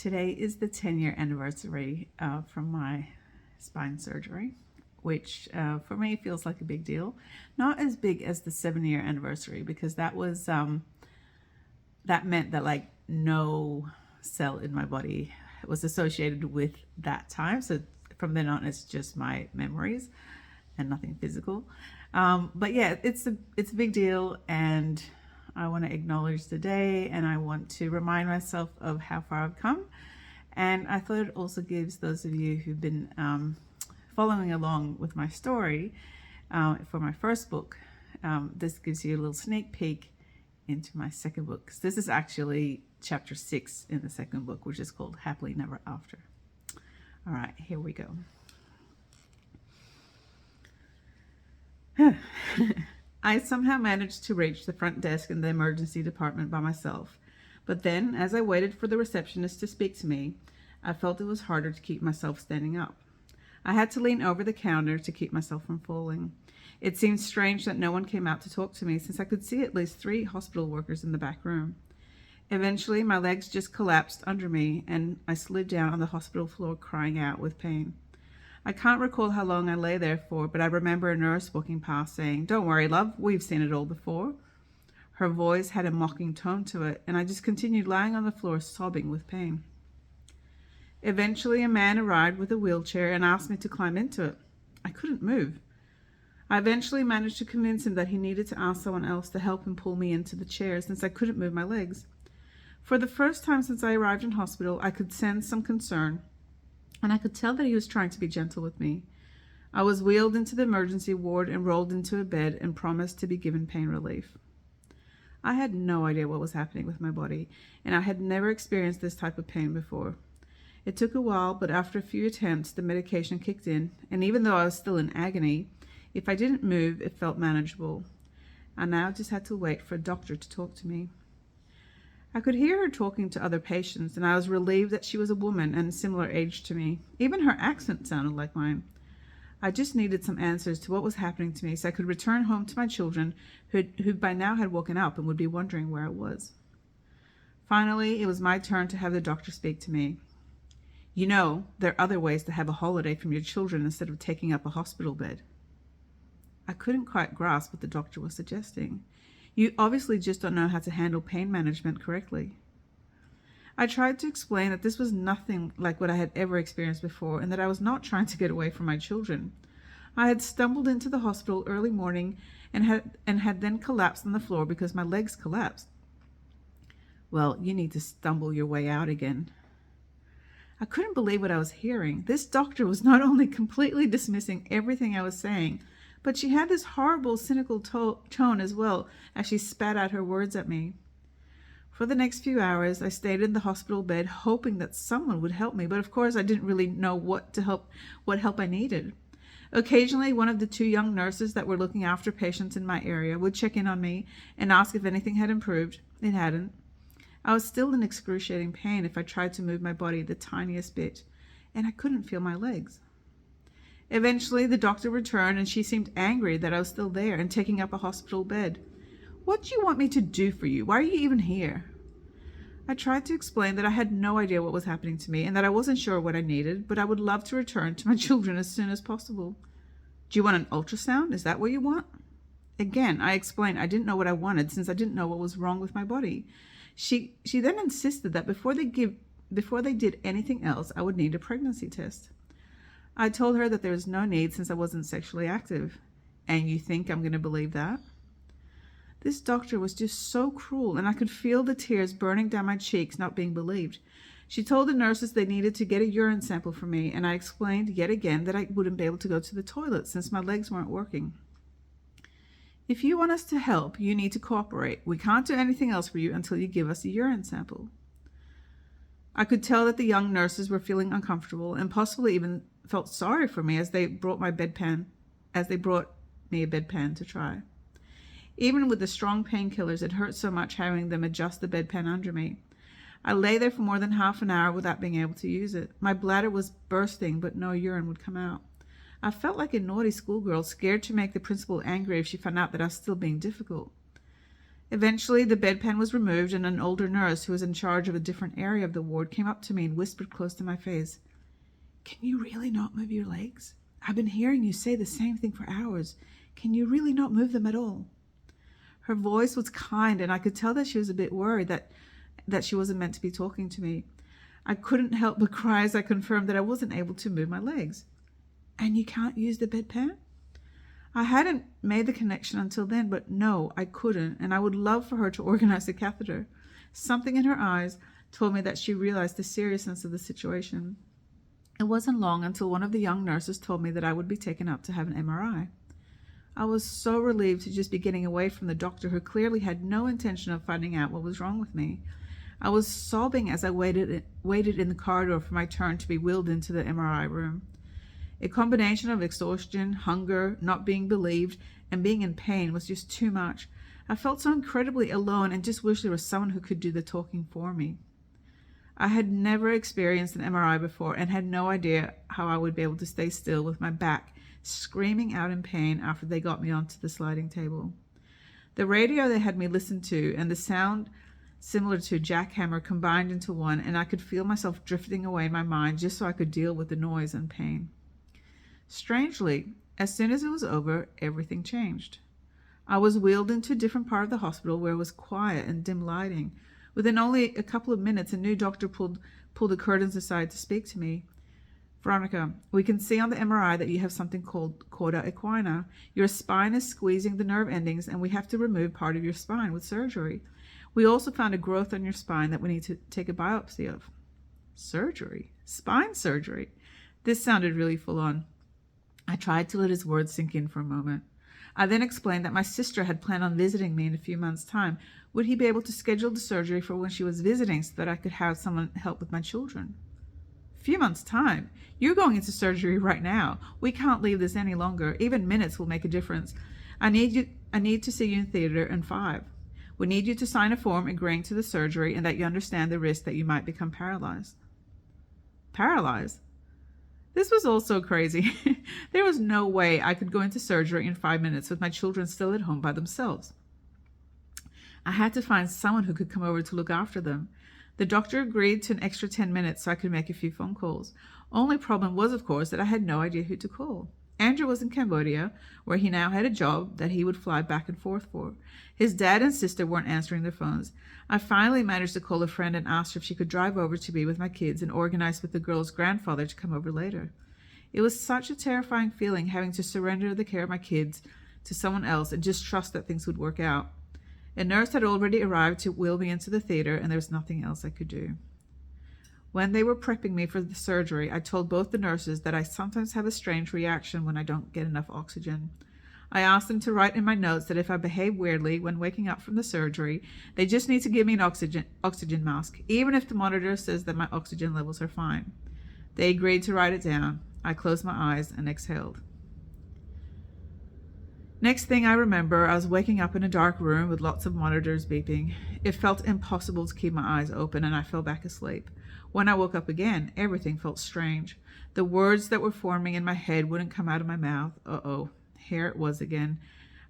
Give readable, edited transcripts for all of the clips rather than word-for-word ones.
Today is the 10-year anniversary from my spine surgery, which for me feels like a big deal. Not as big as the 7-year anniversary, because that was that meant that like no cell in my body was associated with that time. So from then on, it's just my memories and nothing physical. But yeah, it's a big deal, and I want to acknowledge the day, and I want to remind myself of how far I've come. And I thought it also gives those of you who've been following along with my story for my first book, this gives you a little sneak peek into my second book. 'Cause this is actually chapter 6 in the second book, which is called Happily Never After. All right, here we go. I somehow managed to reach the front desk in the emergency department by myself. But then, as I waited for the receptionist to speak to me, I felt it was harder to keep myself standing up. I had to lean over the counter to keep myself from falling. It seemed strange that no one came out to talk to me, since I could see at least 3 hospital workers in the back room. Eventually, my legs just collapsed under me, and I slid down on the hospital floor crying out with pain. I can't recall how long I lay there for, but I remember a nurse walking past saying, "Don't worry, love, we've seen it all before." Her voice had a mocking tone to it, and I just continued lying on the floor sobbing with pain. Eventually, a man arrived with a wheelchair and asked me to climb into it. I couldn't move. I eventually managed to convince him that he needed to ask someone else to help him pull me into the chair, since I couldn't move my legs. For the first time since I arrived in hospital, I could sense some concern, and I could tell that he was trying to be gentle with me. I was wheeled into the emergency ward and rolled into a bed and promised to be given pain relief. I had no idea what was happening with my body, and I had never experienced this type of pain before. It took a while, but after a few attempts, the medication kicked in, and even though I was still in agony, if I didn't move, it felt manageable. I now just had to wait for a doctor to talk to me. I could hear her talking to other patients, and I was relieved that she was a woman and similar age to me. Even her accent sounded like mine. I just needed some answers to what was happening to me, so I could return home to my children, who by now had woken up and would be wondering where I was. Finally, it was my turn to have the doctor speak to me. "You know, there are other ways to have a holiday from your children instead of taking up a hospital bed." I couldn't quite grasp what the doctor was suggesting. "You obviously just don't know how to handle pain management correctly." I tried to explain that this was nothing like what I had ever experienced before, and that I was not trying to get away from my children. I had stumbled into the hospital early morning and had then collapsed on the floor because my legs collapsed. "Well, you need to stumble your way out again." I couldn't believe what I was hearing. This doctor was not only completely dismissing everything I was saying, but she had this horrible, cynical tone as well as she spat out her words at me. For the next few hours, I stayed in the hospital bed hoping that someone would help me, but of course I didn't really know what help I needed. Occasionally, one of the 2 young nurses that were looking after patients in my area would check in on me and ask if anything had improved. It hadn't. I was still in excruciating pain if I tried to move my body the tiniest bit, and I couldn't feel my legs. Eventually, the doctor returned, and she seemed angry that I was still there and taking up a hospital bed. "What do you want me to do for you? Why are you even here?" I tried to explain that I had no idea what was happening to me and that I wasn't sure what I needed, but I would love to return to my children as soon as possible. "Do you want an ultrasound? Is that what you want?" Again, I explained I didn't know what I wanted, since I didn't know what was wrong with my body. She then insisted that before they did anything else, I would need a pregnancy test. I told her that there was no need, since I wasn't sexually active. "And you think I'm going to believe that?" This doctor was just so cruel, and I could feel the tears burning down my cheeks, not being believed. She told the nurses they needed to get a urine sample for me, and I explained yet again that I wouldn't be able to go to the toilet since my legs weren't working. "If you want us to help, you need to cooperate. We can't do anything else for you until you give us a urine sample." I could tell that the young nurses were feeling uncomfortable and possibly even felt sorry for me as they brought me a bedpan to try. Even with the strong painkillers, it hurt so much having them adjust the bedpan under me. I lay there for more than half an hour without being able to use it. My bladder was bursting, but no urine would come out. I felt like a naughty schoolgirl, scared to make the principal angry if she found out that I was still being difficult. Eventually, the bedpan was removed, and an older nurse who was in charge of a different area of the ward came up to me and whispered close to my face, "Can you really not move your legs? I've been hearing you say the same thing for hours. Can you really not move them at all?" Her voice was kind, and I could tell that she was a bit worried that she wasn't meant to be talking to me. I couldn't help but cry as I confirmed that I wasn't able to move my legs. "And you can't use the bedpan?" I hadn't made the connection until then, but no, I couldn't, and I would love for her to organize a catheter. Something in her eyes told me that she realized the seriousness of the situation. It wasn't long until one of the young nurses told me that I would be taken up to have an MRI. I was so relieved to just be getting away from the doctor who clearly had no intention of finding out what was wrong with me. I was sobbing as I waited in the corridor for my turn to be wheeled into the MRI room. A combination of exhaustion, hunger, not being believed, and being in pain was just too much. I felt so incredibly alone and just wished there was someone who could do the talking for me. I had never experienced an MRI before and had no idea how I would be able to stay still with my back screaming out in pain after they got me onto the sliding table. The radio they had me listen to and the sound similar to a jackhammer combined into one, and I could feel myself drifting away in my mind just so I could deal with the noise and pain. Strangely, as soon as it was over, everything changed. I was wheeled into a different part of the hospital where it was quiet and dim lighting. Within only a couple of minutes, a new doctor pulled the curtains aside to speak to me. "Veronica, we can see on the MRI that you have something called cauda equina. Your spine is squeezing the nerve endings, and we have to remove part of your spine with surgery. We also found a growth on your spine that we need to take a biopsy of." Surgery? Spine surgery? This sounded really full on. I tried to let his words sink in for a moment. I then explained that my sister had planned on visiting me in a few months' time. Would he be able to schedule the surgery for when she was visiting so that I could have someone help with my children? "A few months' time? You're going into surgery right now. We can't leave this any longer. Even minutes will make a difference. I need to see you in theater in 5. We need you to sign a form agreeing to the surgery and that you understand the risk that you might become paralyzed." Paralyzed? This was all so crazy. There was no way I could go into surgery in 5 minutes with my children still at home by themselves. I had to find someone who could come over to look after them. The doctor agreed to an extra 10 minutes so I could make a few phone calls. Only problem was, of course, that I had no idea who to call. Andrew was in Cambodia, where he now had a job that he would fly back and forth for. His dad and sister weren't answering their phones. I finally managed to call a friend and asked her if she could drive over to be with my kids and organize with the girl's grandfather to come over later. It was such a terrifying feeling having to surrender the care of my kids to someone else and just trust that things would work out. A nurse had already arrived to wheel me into the theater, and there was nothing else I could do. When they were prepping me for the surgery, I told both the nurses that I sometimes have a strange reaction when I don't get enough oxygen. I asked them to write in my notes that if I behave weirdly when waking up from the surgery, they just need to give me an oxygen mask, even if the monitor says that my oxygen levels are fine. They agreed to write it down. I closed my eyes and exhaled. Next thing I remember, I was waking up in a dark room with lots of monitors beeping. It felt impossible to keep my eyes open, and I fell back asleep. When I woke up again, everything felt strange. The words that were forming in my head wouldn't come out of my mouth. Uh-oh, here it was again.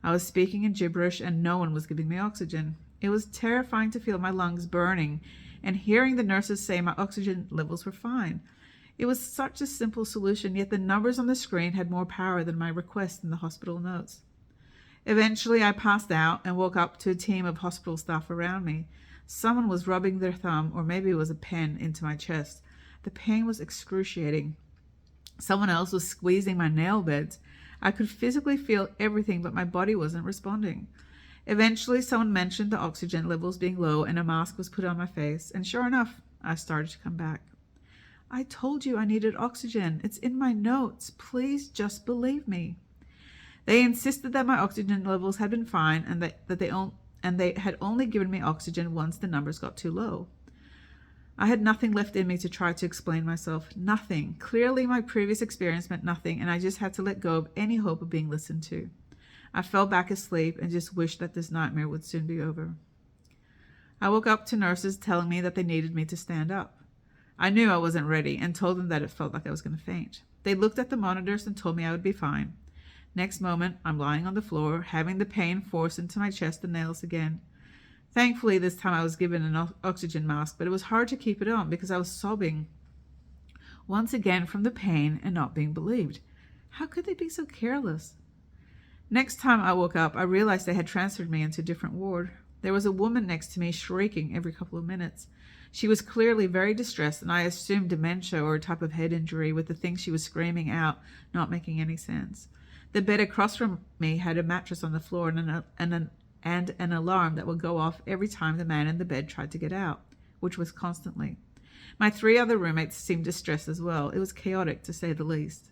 I was speaking in gibberish, and no one was giving me oxygen. It was terrifying to feel my lungs burning and hearing the nurses say my oxygen levels were fine. It was such a simple solution, yet the numbers on the screen had more power than my request in the hospital notes. Eventually, I passed out and woke up to a team of hospital staff around me. Someone was rubbing their thumb, or maybe it was a pen, into my chest. The pain was excruciating. Someone else was squeezing my nail beds. I could physically feel everything, but my body wasn't responding. Eventually, someone mentioned the oxygen levels being low, and a mask was put on my face, and sure enough, I started to come back. "I told you I needed oxygen. It's in my notes. Please just believe me." They insisted that my oxygen levels had been fine and they had only given me oxygen once the numbers got too low. I had nothing left in me to try to explain myself. Nothing. Clearly, my previous experience meant nothing, and I just had to let go of any hope of being listened to. I fell back asleep and just wished that this nightmare would soon be over. I woke up to nurses telling me that they needed me to stand up. I knew I wasn't ready and told them that it felt like I was going to faint. They looked at the monitors and told me I would be fine. Next moment, I'm lying on the floor, having the pain force into my chest and nails again. Thankfully, this time I was given an oxygen mask, but it was hard to keep it on because I was sobbing once again from the pain and not being believed. How could they be so careless? Next time I woke up, I realized they had transferred me into a different ward. There was a woman next to me shrieking every couple of minutes. She was clearly very distressed, and I assumed dementia or a type of head injury, with the things she was screaming out not making any sense. The bed across from me had a mattress on the floor and an alarm that would go off every time the man in the bed tried to get out, which was constantly. My 3 other roommates seemed distressed as well. It was chaotic, to say the least.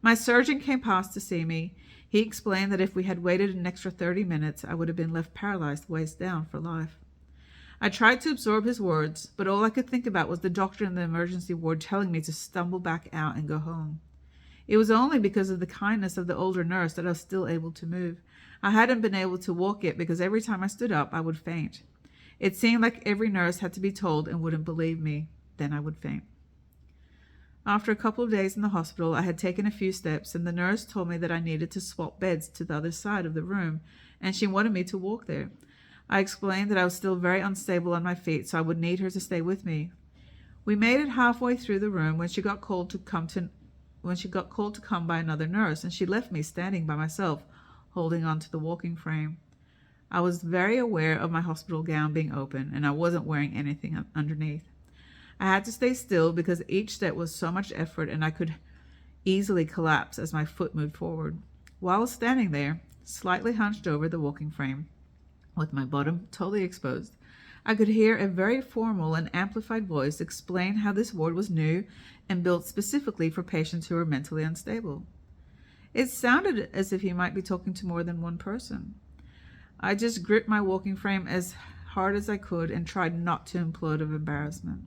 My surgeon came past to see me. He explained that if we had waited an extra 30 minutes, I would have been left paralyzed waist down for life. I tried to absorb his words, but all I could think about was the doctor in the emergency ward telling me to stumble back out and go home. It was only because of the kindness of the older nurse that I was still able to move. I hadn't been able to walk yet because every time I stood up, I would faint. It seemed like every nurse had to be told and wouldn't believe me. Then I would faint. After a couple of days in the hospital, I had taken a few steps, and the nurse told me that I needed to swap beds to the other side of the room, and she wanted me to walk there. I explained that I was still very unstable on my feet, so I would need her to stay with me. We made it halfway through the room when she got called to come by another nurse, and she left me standing by myself, holding onto the walking frame. I was very aware of my hospital gown being open, and I wasn't wearing anything underneath. I had to stay still because each step was so much effort, and I could easily collapse as my foot moved forward. While standing there, slightly hunched over the walking frame, with my bottom totally exposed, I could hear a very formal and amplified voice explain how this ward was new and built specifically for patients who were mentally unstable. It sounded as if he might be talking to more than one person. I just gripped my walking frame as hard as I could and tried not to implode of embarrassment.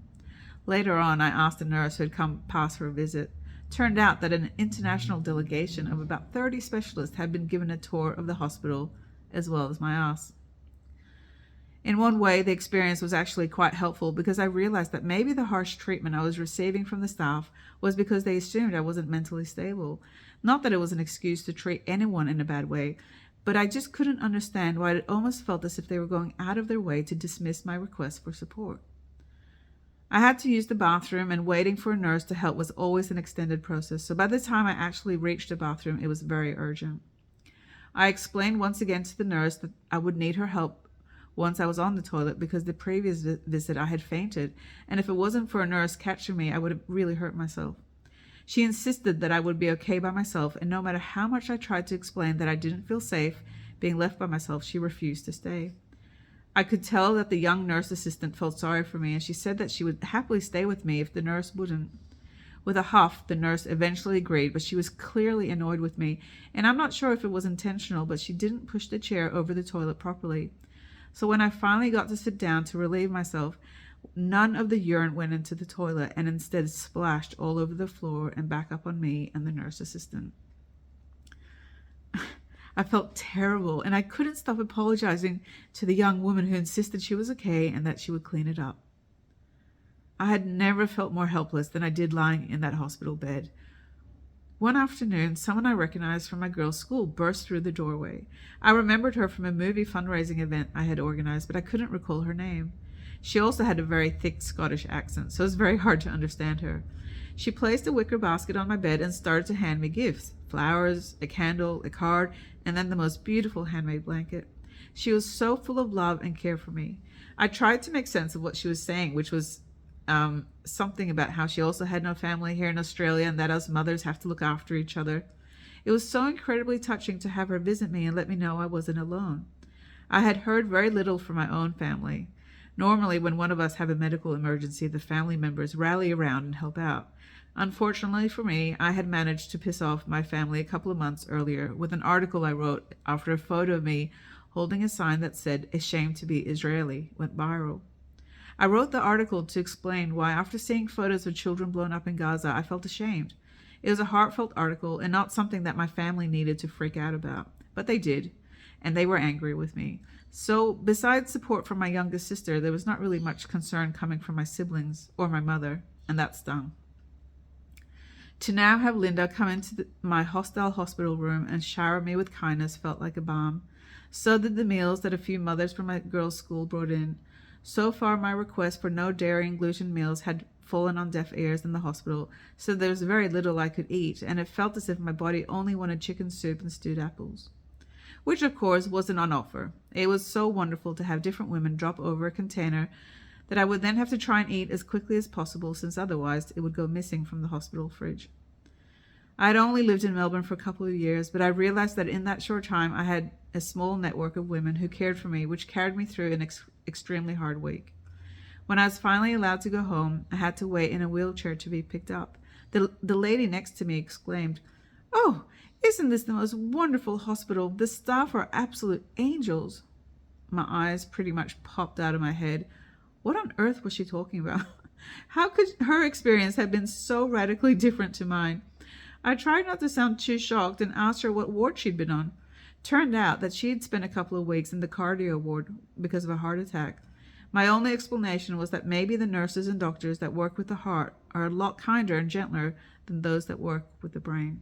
Later on, I asked a nurse who had come past for a visit. Turned out that an international delegation of about 30 specialists had been given a tour of the hospital, as well as my ass. In one way, the experience was actually quite helpful because I realized that maybe the harsh treatment I was receiving from the staff was because they assumed I wasn't mentally stable. Not that it was an excuse to treat anyone in a bad way, but I just couldn't understand why it almost felt as if they were going out of their way to dismiss my request for support. I had to use the bathroom, and waiting for a nurse to help was always an extended process, so by the time I actually reached the bathroom, it was very urgent. I explained once again to the nurse that I would need her help once I was on the toilet because the previous visit I had fainted, and if it wasn't for a nurse catching me, I would have really hurt myself. She insisted that I would be okay by myself, and no matter how much I tried to explain that I didn't feel safe being left by myself, she refused to stay. I could tell that the young nurse assistant felt sorry for me, and she said that she would happily stay with me if the nurse wouldn't. With a huff, the nurse eventually agreed, but she was clearly annoyed with me, and I'm not sure if it was intentional, but she didn't push the chair over the toilet properly. So when I finally got to sit down to relieve myself, none of the urine went into the toilet and instead splashed all over the floor and back up on me and the nurse assistant. I felt terrible, and I couldn't stop apologizing to the young woman who insisted she was okay and that she would clean it up. I had never felt more helpless than I did lying in that hospital bed. One afternoon, someone I recognized from my girls' school burst through the doorway. I remembered her from a movie fundraising event I had organized, but I couldn't recall her name. She also had a very thick Scottish accent, so it was very hard to understand her. She placed a wicker basket on my bed and started to hand me gifts: flowers, a candle, a card, and then the most beautiful handmade blanket. She was so full of love and care for me. I tried to make sense of what she was saying, which was something about how she also had no family here in Australia and that us mothers have to look after each other. It was so incredibly touching to have her visit me and let me know I wasn't alone. I had heard very little from my own family. Normally, when one of us have a medical emergency, the family members rally around and help out. Unfortunately for me, I had managed to piss off my family a couple of months earlier with an article I wrote after a photo of me holding a sign that said "Ashamed to be Israeli" went viral. I wrote the article to explain why, after seeing photos of children blown up in Gaza, I felt ashamed. It was a heartfelt article and not something that my family needed to freak out about. But they did, and they were angry with me. So, besides support from my youngest sister, there was not really much concern coming from my siblings or my mother, and that stung. To now have Linda come into my hostile hospital room and shower me with kindness felt like a balm. So did the meals that a few mothers from my girls' school brought in. So far, my request for no dairy and gluten meals had fallen on deaf ears in the hospital, so there was very little I could eat, and it felt as if my body only wanted chicken soup and stewed apples. Which, of course, wasn't on offer. It was so wonderful to have different women drop over a container that I would then have to try and eat as quickly as possible, since otherwise it would go missing from the hospital fridge. I had only lived in Melbourne for a couple of years, but I realized that in that short time I had a small network of women who cared for me, which carried me through an extremely hard week. When I was finally allowed to go home, I had to wait in a wheelchair to be picked up. The lady next to me exclaimed, "Oh, isn't this the most wonderful hospital? The staff are absolute angels." My eyes pretty much popped out of my head. What on earth was she talking about? How could her experience have been so radically different to mine? I tried not to sound too shocked and asked her what ward she'd been on. Turned out that she had spent a couple of weeks in the cardio ward because of a heart attack. My only explanation was that maybe the nurses and doctors that work with the heart are a lot kinder and gentler than those that work with the brain.